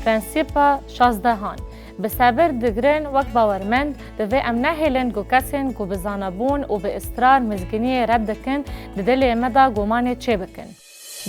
پرنسیپا 16 به صبر دگرن وک باورمند دوی ام نهیلن گو کسین گو بزانبون و به اصرار مزگینی رد کن دل مدا گومان چه بکن.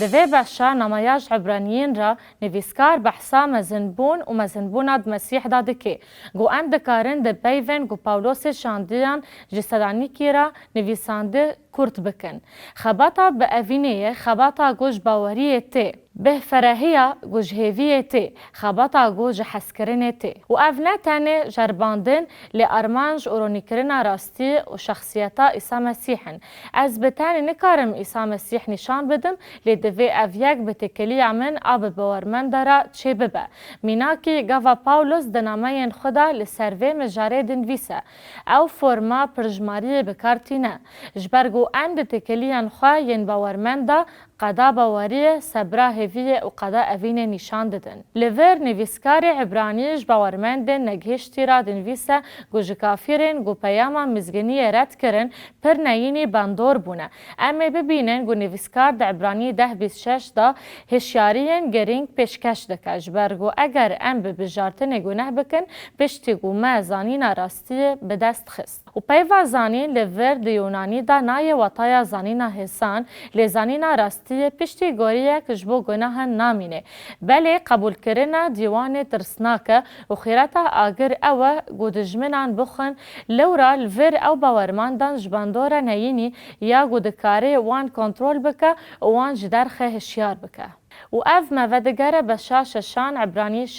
دوی بخشا نمایش عبرانیین را نویسکار بحثا مزنبون و مزنبونات مسیح داده که گو ام دکارن ده بیون گو پاولوس شاندیان جسدانی کی را نویسانده کرد بکن. خباتا به اوینه خباتا گوش باوریه تی. به فرهیا گوش هیویه تی. خباتا گوش حسکرینه تی. و اونا تانه جرباندن لارمانج ورونیکرنا راستی و شخصیتا ایسا مسیحن. از بتانه نکارم ایسا مسیح نشان بدم لدوی اویاک بتکلی من آب باورمند دارا چه ببه. میناکی گاوا پاولوس دنامین خدا لسروه مجاره دنویسه. او فرما پرجماری بکارتینه. جبرگو ام ده تکلیان خواه ین باورمنده قدا باوری صبره هویه و قدا اوین نشان دادن. لور نویسکار عبرانیش باورمند نگهشتی را دنویسه گوش کافرین گو پیاما مزگنی رد کرن پر نینی بندور بونه. اما ببینن گو نویسکار ده عبرانی 10-26 دا هشیارین گرینگ پیشکش دکش برگو اگر ام به بجارتن گناه بکن پشتی گو ما زانین راستی به دست خست. و پیوا زانین لور دیونانی دا نای وطایا زانین حسان لزانین راستی پشتی گوریه کجبو گناه نامینه بله قبول کرنا دیوان ترسناکه و خیراتا آگر اوه گودجمنان بخن لورا لور او باورماندان جباندور نینی یا گودکاره وان کنترول بکه وان جدرخه هشیار بکه. و اف مودگره بشا ششان عبرانی 6-4-6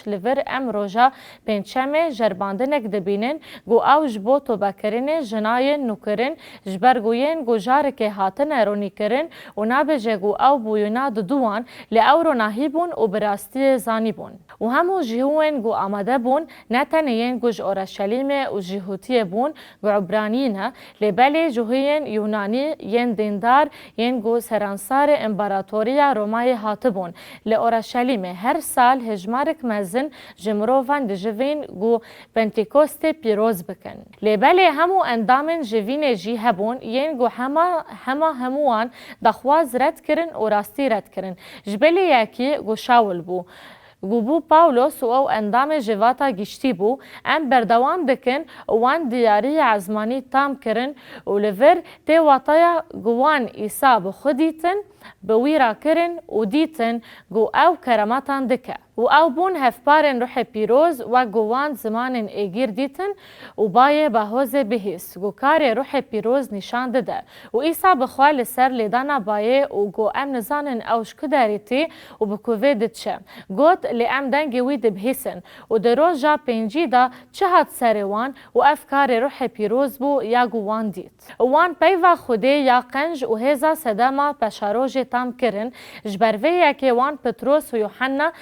لور ام روژا پنچمه جرباندنک دبینن گو او جبو توبه کرن جناین نوکرن جبرگوین گو جارک هاتن ارونی کرن و نابجه گو او بوینا ددوان لی او رو ناهی بون و براستی زانی بون. و همو جهوین گو آمده بون نتنین گوش اورشلیم و جهوتی بون گو عبرانینا لی بلی جهوین یونانی ین دیندار ین گو سرانسار امبراتوری رومای هاتبون لأورشلیم هر سال هجمارک مزن جمروفان دجوین گو پنتیکوست پیروز بکن. لباله همو اندامن جوین جی هبون ین گو هموان دخواز رد کرن و راستی رد کرن. جبلی یکی گو شاول بو. گوبو پاولوس و او اندام جواتا گشتی بو ام بردوام دکن وان دیاری عزمانی تام کرن و لور تی وطایا گوان ایسا بخودیتن بویرا کرن و دیتن گو او کرماتان دکه. و او بون هفپارن روح پیروز و گوان زمان ایگیر دیتن و بای بهوز بهیس گو کار روح پیروز نشان داده و ایسا بخوال سر لیدانا بایه و گو ام نزانن اوش کداریتی و بکووه دچه گوت لی ام دنگی وید بهیسن و در روژا پینجی دا چه هات سروان و افکار روح پیروز بو یا گوان دیت. وان پیوا خوده یا قنج و هزا صداما پشاروج تام کرن جبروه یکی وان پتروس و یوحنا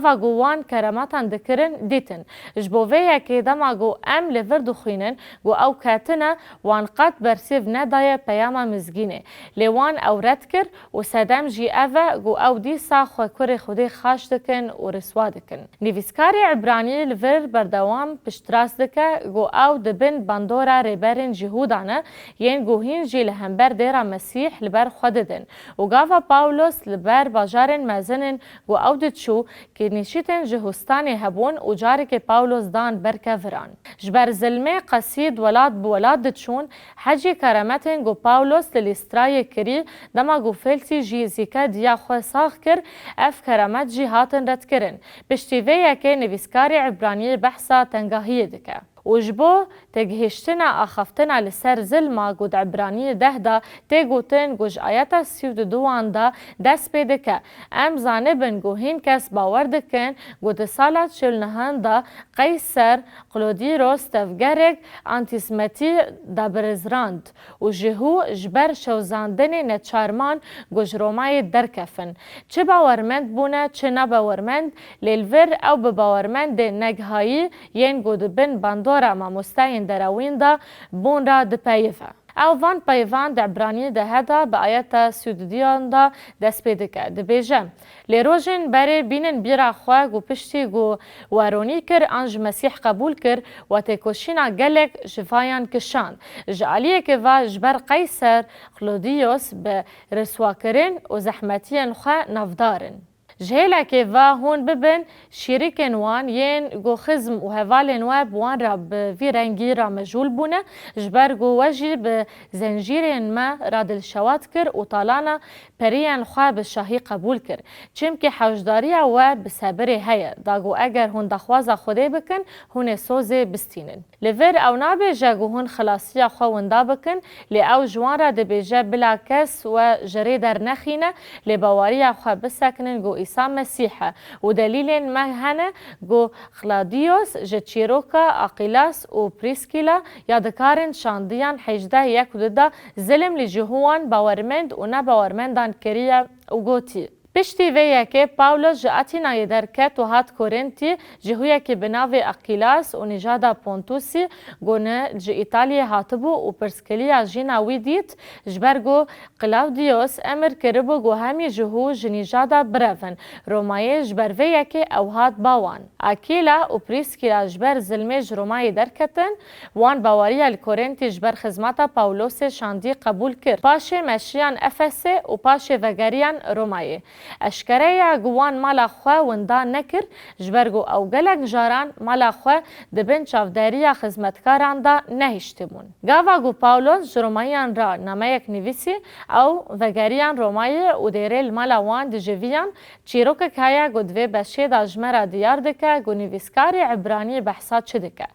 و گوان کراماتان دکرن دیتن. جبوه یکی دما گو ام لور دخوینن گو او کاتنا وان قد برسیو ندای پیاما مزگینه. لیوان او رد کر و صدام جی اوه گو او دیسا خواه خوده خاش دکن و رسوا دکن. نویسکاری عبرانی لور بردوام پشتراس دکه گو او دبن باندورا ریبرن جهودانه ین گو هین جی لهمبر دیرا مسیح لبر خوددن. و گاوا پاولوس لبر باجارن مزنن گو او دچو که نشیتن جهستانی هبون و جاری که پاولوس دان برکفران. جبر ظلمه قصید ولاد بولاد دچون حجی کرامتن گو پاولوس للیسترای کری دما گو فلسی جی زیکا دیا خواه ساخ کر اف کرامت جی هاتن رد کرن. پشتیوه یکی نویسکاری عبرانی بحثا تنگاهی دکه. وجبو تجهشتنا أخفتنا لسر ظلما قد عبراني دهدا تيجوتن جوج آياتا 32 دا دس بيدكا أم زانبن جوهين كاس باوردكن قد سالات شلنهان دا قيصر قلوديروس تفجرق أنتسمتي دا برزراند وجهو جبر شوزاندني نتشارمان جوج روماي دركفن چه باورمند بونه چه نباورمند للور أو بباورمند نگهایی ين قد بن باندو ما مستعين دراوين دا بون را دپیفه. او وان پیوان د عبرانی ده هدا به آیت سوددیان دا دست پیدا کرد. بیجم لیروژن بری بینن بیرا خواه گو پشتی گو وارونی کر انج مسیح قبول کر و تکوشینا گلک جفایان کشان. جعلیه که و جبر قیصر کلودیوس به رسوا کرن و زحمتیان خواه نفدارن. جهلك و هون ببن شریکن وان ین گو خزم و هوالن و بوان را بوی رنگی را مجهول بونه جبر گو وجی به زنجیرین ما را دلشوات کر و طالانا پریان خواه به شاهی قبول کر چیم که حوجداری و بسابره هیا داگو اگر هون دخوازا خوده بکن هون سوزه بستینن لور او نابیجه گو هون خلاصی خواه وندا بکن لی او جوان را دبیجه بلا کس و جری در نخینه لی باواری خواه بسکنن گو عیسی مسیحه و دلیل ما هنه گو خلادیوس جچیروکا اقیلاس و پریسکیلا یادکارن شاندیان 18 دا ظلم لجهوان باورمند و نباورمندان کریه و گوتی پشتی وی که پاولوس جاتینا درکت و هات کورنتی جهویا که بناوی اقیلاس و نژادا پونتوسی گونه ج ایتالیا هاتبو و پرسکلیا جینا وی دیت جبرگو کلاودیوس امر کربو گو همی جهو جنیجادا برفن رومای جبر وی که او هات باوان اکیلا و پریسکیلا جبر زلمیج رومای درکتن وان باوریا الکورنتی جبر خدمتا پاولوس شاندی قبول کرد پاشه مشیان افسه و پاشه وگریان رومای اشکره گوان مالا خواه وندا نکر جبرگو او گلک جاران مالا خواه دبن چافداری خدمتکاران دا نهشتمون. گاوا گو پاولوس رومایان را نامه یک نویسی او وگریان رومای و دیرل مالا وان دجویان چیروک کهیا گو دوی بشه دا جمرا دیار دکه گو نویسکاری عبرانی بحثات چه دکه.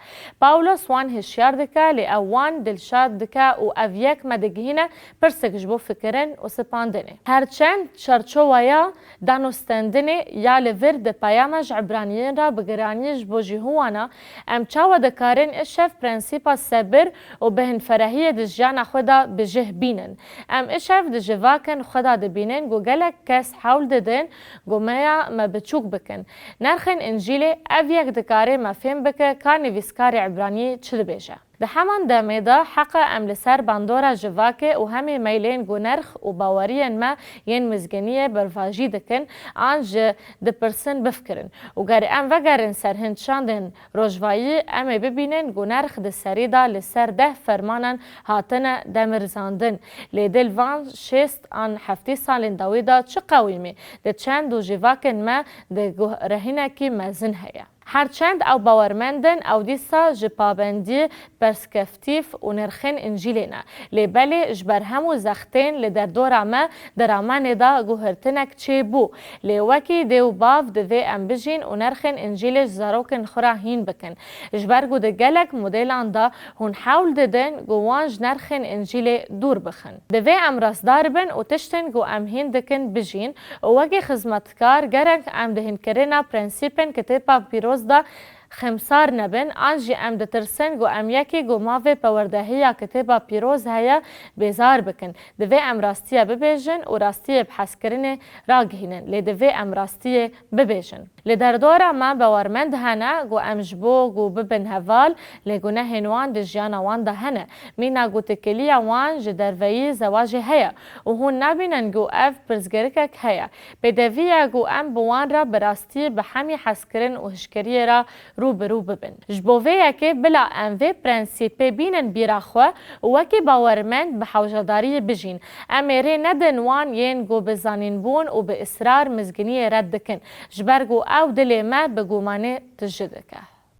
پاولوس وان هشیار دکه لی او وان دلشاد دکه و اویک مدگهینه پرسک جبو فکرن و سپاندنه. هرچند چرچووایا دانستندنی یا لورد پیامش عبرانیین را بگرانیش بوجی هوانا ام چاو دکارن اشف پرنسیپا صبر و بهن فرهی دجیان خدا بجه بینن ام اشف دجواکن خدا دبینن گو گلک کس حول ددن گو میا ما بچوک بکن نرخن انجیل اویک دکاره مفهم بکه کار نویسکار عبرانی چه بیجه ده همان دمه دا حق ام لسر باندورا جواکه و همی میلین گو نرخ و باورین ما ین مزگنیه برواجی دکن آنج ده پرسن بفکرن و گر ام وگرن سر هندشاندن روژوایی ام ببینن گو نرخ ده سری دا لسر ده فرمانن هاتن دمرزاندن لیدل وان شست آن 7 سالین داوی دا چه قویمه ده چند و جواکن ما ده رهینه کی مزن هیا هرچند او باورمندن او دیسا جپابندی پرسکفتیف و نرخین انجیلینا لیبلی جبر همو زختین لدر دورا ما در آمان دا گوهرتنک چه بو لیوکی دیو باف دوی ام بجین و نرخین انجیل زاروکن خورا هین بکن جبر گو ده گلک مدیلان دا هون حول ددن گوانج نرخین انجیل دور بخن دوی ام راسدار بن و تشتن گو ام هین دکن بجین و وگی خزمتکار گرک ام دهین کرنا پرنسیپن کتیپا پیروز دا خمسار نبن آنجی ام دترسن گو ام یکی گو ماوی پوردهی کتبا پیروز هیا بیزار بکن دوی ام راستیه ببیجن و راستیه بحث کرن راگهینن لی دوی ام راستیه ببیجن لی در دورا ما باورمند هنه گو ام جبو گو ببن هوال لی گو نهنوان دی جیانا وان ده هنه مینا گو تکلیه وان جدروی زواج هیا و هون نبینن گو اف پرزگرکک هیا بدویه گو ام بوان را براستیه بحمی حس کرن و هشکریه را رو برو ببن جبوه که بلا انوی پرنسیپه بینن بیراخوه وکی باورمند به حوجداری بجین امیره ندن وان ین گو بزانین بون و به اصرار مزگنی رد دکن جبرگو او دل ما بگومانه تجدکه